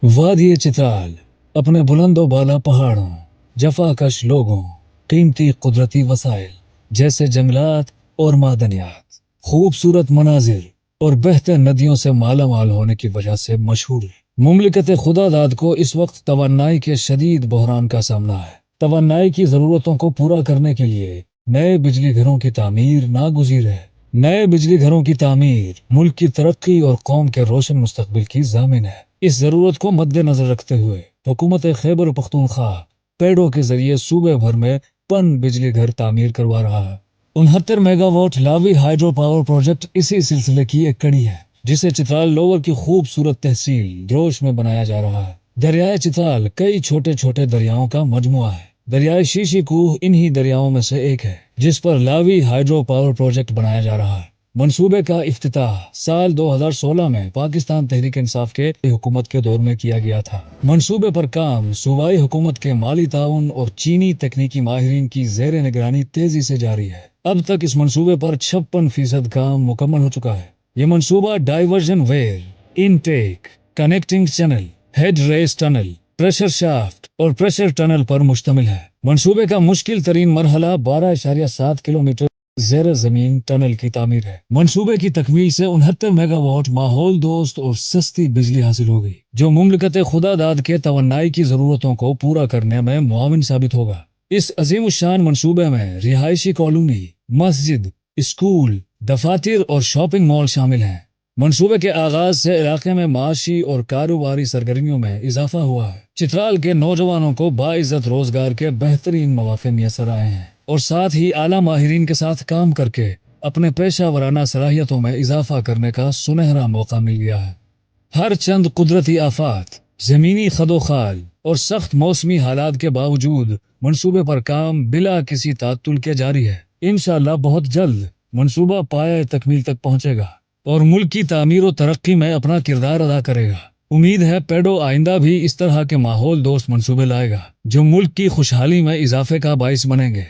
वादी चित्राल अपने बुलंद व बाला पहाड़ों, जफाकश लोगों, कीमती कुदरती वसाइल जैसे जंगलात और मादनियात, खूबसूरत मनाजिर और बहते नदियों से माला माल होने की वजह से मशहूर है। मुमलिकत खुदादाद को इस वक्त तवन्नाई के शदीद बहरान का सामना है। तवन्नाई की ज़रूरतों को पूरा करने के लिए नए बिजली घरों की तामीर नागुज़ीर है। नए बिजली घरों की तामीर मुल्क की तरक्की और कौम के रोशन मुस्तकबिल की ज़ामिन है। इस ज़रूरत को मद्देनज़र रखते हुए हुकूमत खैबर पख्तूनख्वा पेड़ों के जरिए सूबे भर में पन बिजली घर तामीर करवा रहा है। 69 मेगावाट लावी हाइड्रो पावर प्रोजेक्ट इसी सिलसिले की एक कड़ी है, जिसे चित्राल लोअर की खूबसूरत तहसील द्रोश में बनाया जा रहा है। दरियाए चित्राल कई छोटे छोटे दरियाओं का मजमुआ है। दरियाए शीशी कूह इन्हीं दरियाओं में से एक है, जिस पर लावी हाइड्रो पावर प्रोजेक्ट बनाया जा रहा है। मंसूबे का इफ्तिताह साल 2016 में पाकिस्तान तहरीक इंसाफ के हुकूमत के दौर में किया गया था। मंसूबे पर काम सूबाई हुकूमत के माली ताउन और चीनी तकनीकी माहिरीन की ज़ेर निगरानी तेजी से जारी है। अब तक इस मंसूबे पर 56% काम मुकम्मल हो चुका है। ये मंसूबा diversion weir, intake, connecting channel, head race tunnel, pressure shaft और प्रेशर टनल पर मुश्तमिल है। मंसूबे का मुश्किल तरीन मरहला 12.7 किलोमीटर ज़ेर ज़मीन टनल की तामीर है। मंसूबे की तकमील से 69 मेगावाट माहौल दोस्त और सस्ती बिजली हासिल होगी, जो मुमलिकत खुदादाद के तवन्नाई की ज़रूरतों को पूरा करने में मुआविन साबित होगा। इस अजीम शान मंसूबे में रिहायशी कॉलोनी, मस्जिद, स्कूल, दफातर और शॉपिंग मॉल शामिल हैं। मंसूबे के आगाज से इलाके में माशी और कारोबारी सरगर्मियों में इजाफा हुआ है। चित्राल के नौजवानों को बाइज्जत रोजगार के बेहतरीन मौके मैसर आए हैं और साथ ही आला माहिरीन के साथ काम करके अपने पेशा वराना सलाहियतों में इजाफा करने का सुनहरा मौका मिल गया है। हर चंद कुदरती आफात, जमीनी खदोखाल और सख्त मौसमी हालात के बावजूद मंसूबे पर काम बिला किसी तात्तुल के जारी है। इंशाअल्लाह बहुत जल्द मंसूबा पाए तकमील तक पहुंचेगा और मुल्क की तामीर और तरक्की में अपना किरदार अदा करेगा। उम्मीद है पेडो आइंदा भी इस तरह के माहौल दोस्त मंसूबे लाएगा, जो मुल्क की खुशहाली में इजाफे का बाइस बनेंगे।